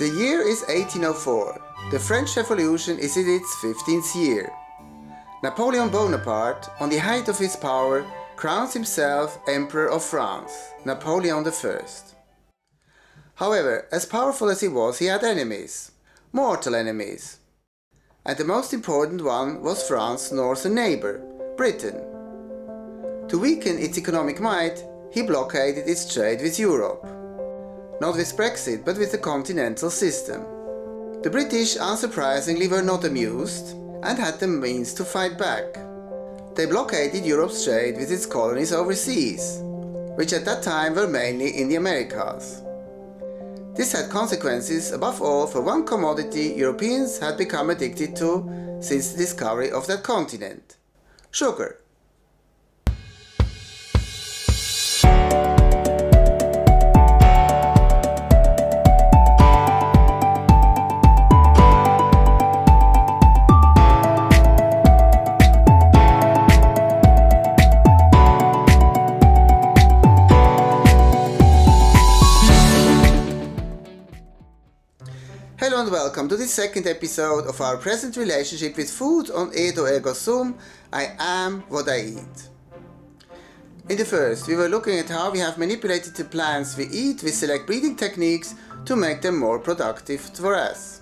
The year is 1804. The French Revolution is in its 15th year. Napoleon Bonaparte, on the height of his power, crowns himself Emperor of France, Napoleon I. However, as powerful as he was, he had enemies, mortal enemies. And the most important one was France's northern neighbor, Britain. To weaken its economic might, he blockaded its trade with Europe. Not with Brexit, but with the continental system. The British, unsurprisingly, were not amused and had the means to fight back. They blockaded Europe's trade with its colonies overseas, which at that time were mainly in the Americas. This had consequences above all for one commodity Europeans had become addicted to since the discovery of that continent: sugar. Hello and welcome to this second episode of our present relationship with food on Edo Ergo Sum. I am what I eat. In the first, we were looking at how we have manipulated the plants we eat with select breeding techniques to make them more productive for us.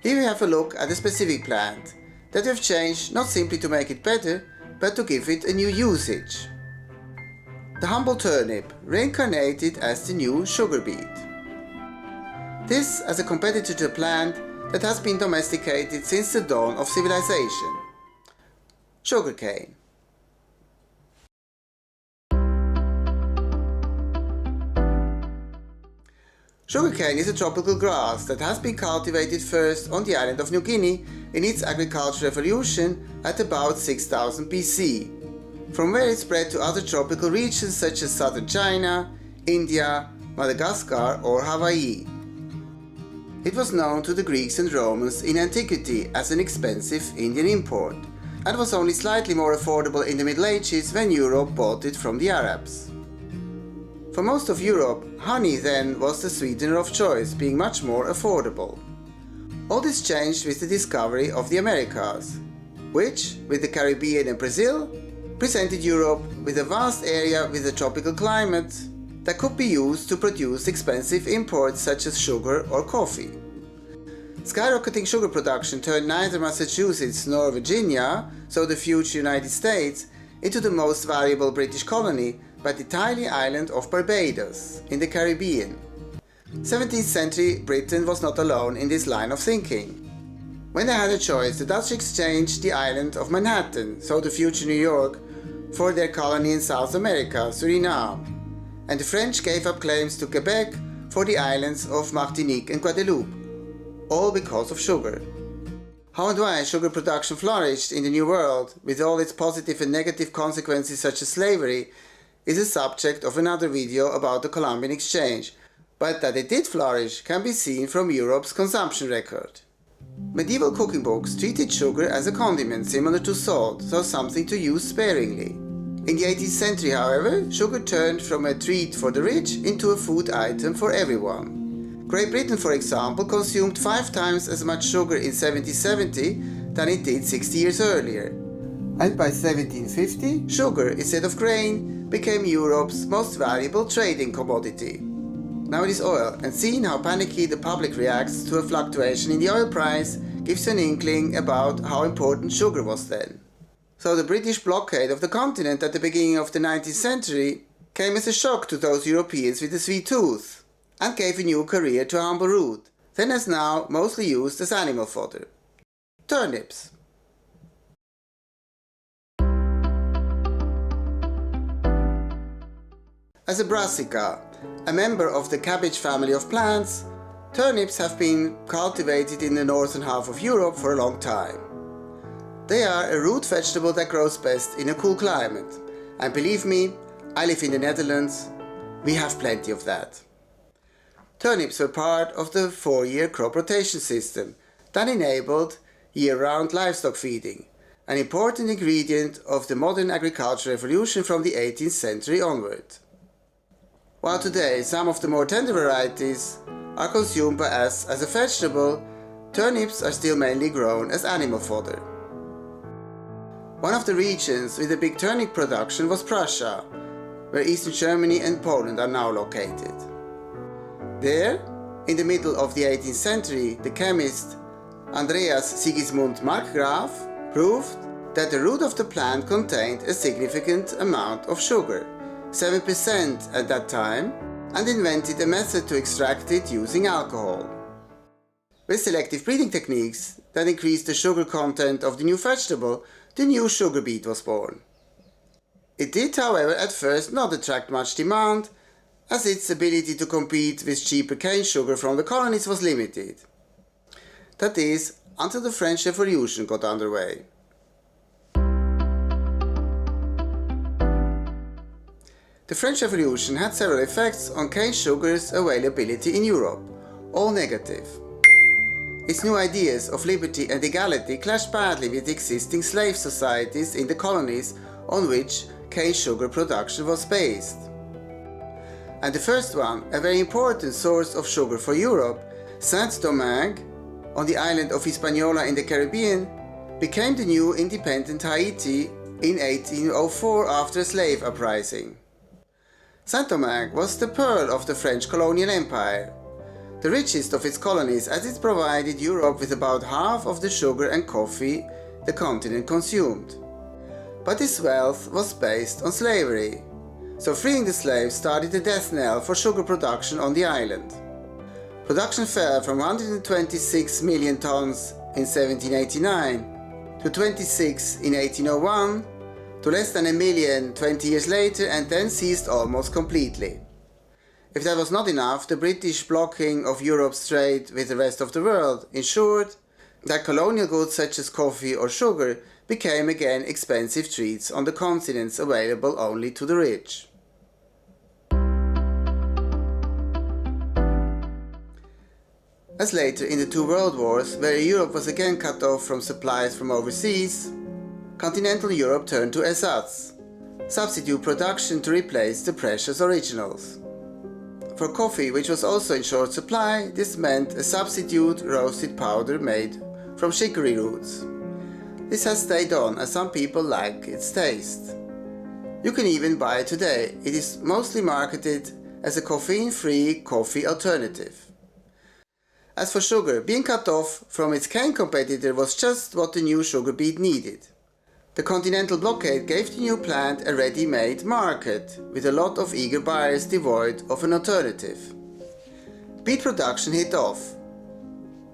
Here we have a look at a specific plant that we have changed not simply to make it better, but to give it a new usage. The humble turnip, reincarnated as the new sugar beet. This as a competitor to a plant that has been domesticated since the dawn of civilization: sugarcane. Sugarcane is a tropical grass that has been cultivated first on the island of New Guinea in its agricultural revolution at about 6000 BC, from where it spread to other tropical regions such as southern China, India, Madagascar or Hawaii. It was known to the Greeks and Romans in antiquity as an expensive Indian import, and was only slightly more affordable in the Middle Ages when Europe bought it from the Arabs. For most of Europe, honey then was the sweetener of choice, being much more affordable. All this changed with the discovery of the Americas, which, with the Caribbean and Brazil, presented Europe with a vast area with a tropical climate that could be used to produce expensive imports such as sugar or coffee. Skyrocketing sugar production turned neither Massachusetts nor Virginia, so the future United States, into the most valuable British colony, but the tiny island of Barbados in the Caribbean. 17th century Britain was not alone in this line of thinking. When they had a choice, the Dutch exchanged the island of Manhattan, so the future New York, for their colony in South America, Suriname, and the French gave up claims to Quebec for the islands of Martinique and Guadeloupe, all because of sugar. How and why sugar production flourished in the New World, with all its positive and negative consequences such as slavery, is a subject of another video about the Columbian Exchange, but that it did flourish can be seen from Europe's consumption record. Medieval cooking books treated sugar as a condiment similar to salt, so something to use sparingly. In the 18th century, however, sugar turned from a treat for the rich into a food item for everyone. Great Britain, for example, consumed 5 times as much sugar in 1770 than it did 60 years earlier. And by 1750, sugar, instead of grain, became Europe's most valuable trading commodity. Now it is oil, and seeing how panicky the public reacts to a fluctuation in the oil price gives an inkling about how important sugar was then. So the British blockade of the continent at the beginning of the 19th century came as a shock to those Europeans with a sweet tooth, and gave a new career to humble root, then as now mostly used as animal fodder: turnips. As a brassica, a member of the cabbage family of plants, turnips have been cultivated in the northern half of Europe for a long time. They are a root vegetable that grows best in a cool climate, and believe me, I live in the Netherlands, we have plenty of that. Turnips were part of the 4-year crop rotation system that enabled year-round livestock feeding, an important ingredient of the modern agricultural revolution from the 18th century onward. While today some of the more tender varieties are consumed by us as a vegetable, turnips are still mainly grown as animal fodder. One of the regions with a big turnip production was Prussia, where Eastern Germany and Poland are now located. There, in the middle of the 18th century, the chemist Andreas Sigismund Markgraf proved that the root of the plant contained a significant amount of sugar, 7% at that time, and invented a method to extract it using alcohol. With selective breeding techniques that increased the sugar content of the new vegetable, the new sugar beet was born. It did, however, at first not attract much demand, as its ability to compete with cheaper cane sugar from the colonies was limited. That is, until the French Revolution got underway. The French Revolution had several effects on cane sugar's availability in Europe, all negative. Its new ideas of liberty and equality clashed badly with existing slave societies in the colonies on which cane sugar production was based. And the first one, a very important source of sugar for Europe, Saint-Domingue, on the island of Hispaniola in the Caribbean, became the new independent Haiti in 1804 after a slave uprising. Saint-Domingue was the pearl of the French colonial empire, the richest of its colonies, as it provided Europe with about half of the sugar and coffee the continent consumed. But this wealth was based on slavery, so freeing the slaves started a death knell for sugar production on the island. Production fell from 126 million tons in 1789 to 26 in 1801, to less than a million 20 years later, and then ceased almost completely. If that was not enough, the British blocking of Europe's trade with the rest of the world ensured that colonial goods such as coffee or sugar became again expensive treats on the continents available only to the rich. As later in the two world wars, where Europe was again cut off from supplies from overseas, continental Europe turned to ersatz, substitute production to replace the precious originals. For coffee, which was also in short supply, this meant a substitute roasted powder made from chicory roots. This has stayed on as some people like its taste. You can even buy it today. It is mostly marketed as a caffeine-free coffee alternative. As for sugar, being cut off from its cane competitor was just what the new sugar beet needed. The continental blockade gave the new plant a ready-made market, with a lot of eager buyers devoid of an alternative. Beet production hit off.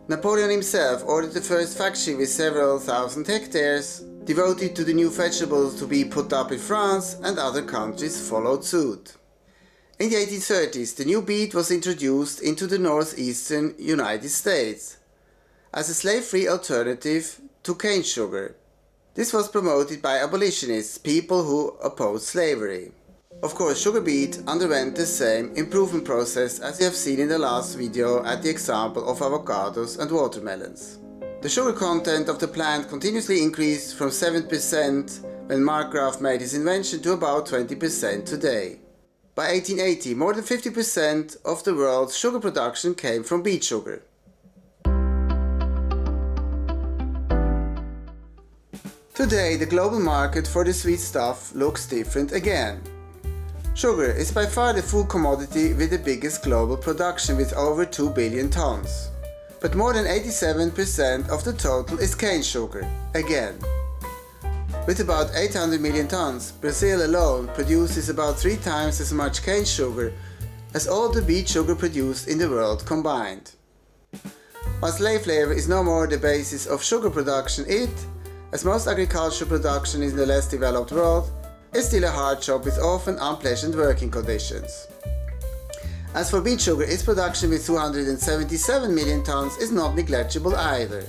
Napoleon himself ordered the first factory with several thousand hectares devoted to the new vegetables to be put up in France, and other countries followed suit. In the 1830s, the new beet was introduced into the northeastern United States as a slave-free alternative to cane sugar. This was promoted by abolitionists, people who opposed slavery. Of course, sugar beet underwent the same improvement process as you have seen in the last video at the example of avocados and watermelons. The sugar content of the plant continuously increased from 7% when Markgraf made his invention to about 20% today. By 1880, more than 50% of the world's sugar production came from beet sugar. Today, the global market for the sweet stuff looks different again. Sugar is by far the food commodity with the biggest global production, with over 2 billion tons. But more than 87% of the total is cane sugar, again. With about 800 million tons, Brazil alone produces about 3 times as much cane sugar as all the beet sugar produced in the world combined. While slave labor is no more the basis of sugar production, it, as most agricultural production in the less developed world, is still a hard job with often unpleasant working conditions. As for beet sugar, its production with 277 million tons is not negligible either.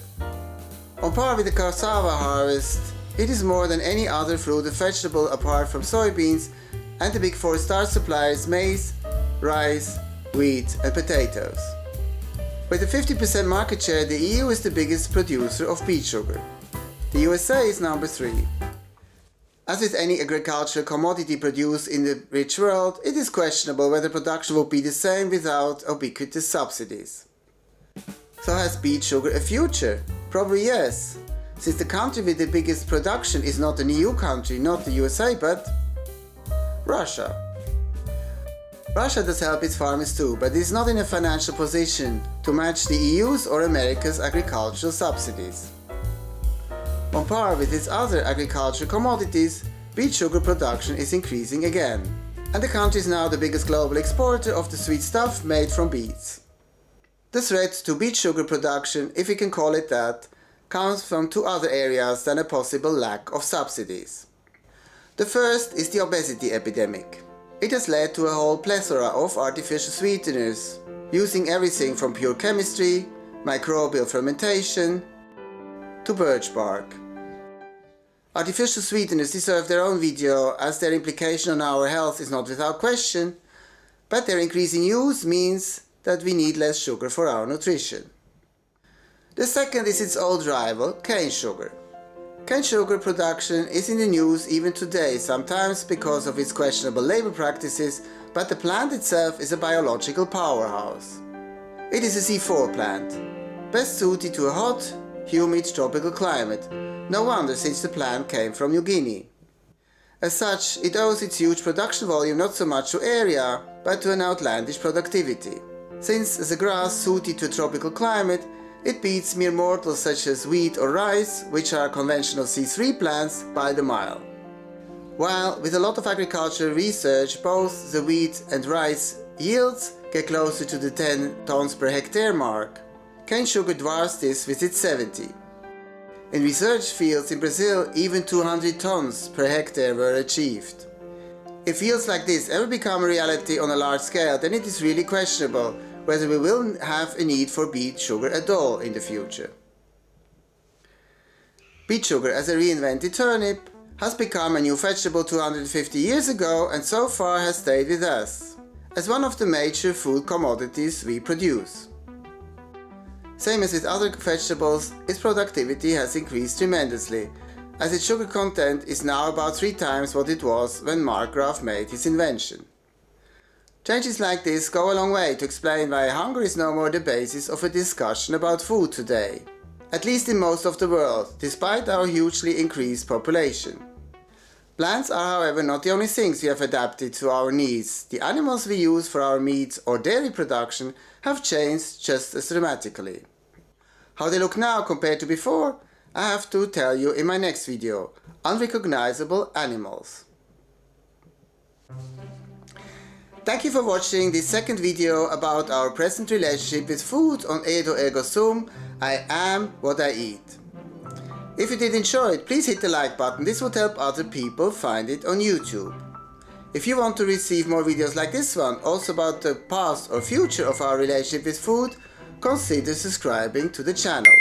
On par with the cassava harvest, it is more than any other fruit and vegetable apart from soybeans and the big four starch suppliers maize, rice, wheat and potatoes. With a 50% market share, the EU is the biggest producer of beet sugar. The USA is number 3. As with any agricultural commodity produced in the rich world, it is questionable whether production would be the same without ubiquitous subsidies. So has beet sugar a future? Probably yes, since the country with the biggest production is not an EU country, not the USA, but Russia. Russia does help its farmers too, but is not in a financial position to match the EU's or America's agricultural subsidies. On par with its other agricultural commodities, beet sugar production is increasing again, and the country is now the biggest global exporter of the sweet stuff made from beets. The threat to beet sugar production, if we can call it that, comes from two other areas than a possible lack of subsidies. The first is the obesity epidemic. It has led to a whole plethora of artificial sweeteners, using everything from pure chemistry, microbial fermentation, to birch bark. Artificial sweeteners deserve their own video, as their implication on our health is not without question, but their increasing use means that we need less sugar for our nutrition. The second is its old rival, cane sugar. Cane sugar production is in the news even today, sometimes because of its questionable labor practices, but the plant itself is a biological powerhouse. It is a C4 plant, best suited to a hot, humid tropical climate. No wonder, since the plant came from New Guinea. As such, it owes its huge production volume not so much to area, but to an outlandish productivity. Since as a grass suited to a tropical climate, it beats mere mortals such as wheat or rice, which are conventional C3 plants, by the mile. While with a lot of agricultural research, both the wheat and rice yields get closer to the 10 tons per hectare mark, cane sugar dwarfs this with its 70. In research fields in Brazil, even 200 tons per hectare were achieved. If fields like this ever become a reality on a large scale, then it is really questionable whether we will have a need for beet sugar at all in the future. Beet sugar as a reinvented turnip has become a new vegetable 250 years ago, and so far has stayed with us as one of the major food commodities we produce. Same as with other vegetables, its productivity has increased tremendously, as its sugar content is now about 3 times what it was when Markgraf made his invention. Changes like this go a long way to explain why hunger is no more the basis of a discussion about food today, at least in most of the world, despite our hugely increased population. Plants are, however, not the only things we have adapted to our needs. The animals we use for our meat or dairy production have changed just as dramatically. How they look now compared to before, I have to tell you in my next video, Unrecognizable Animals. Thank you for watching this second video about our present relationship with food on Edo Ergo Sum, I am what I eat. If you did enjoy it, please hit the like button. This would help other people find it on YouTube. If you want to receive more videos like this one, also about the past or future of our relationship with food, consider subscribing to the channel.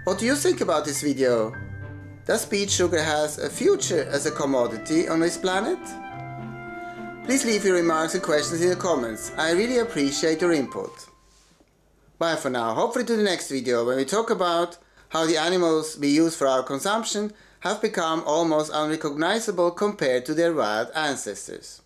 What do you think about this video? Does beet sugar has a future as a commodity on this planet? Please leave your remarks and questions in the comments. I really appreciate your input. Bye for now. Hopefully to the next video, when we talk about how the animals we use for our consumption have become almost unrecognizable compared to their wild ancestors.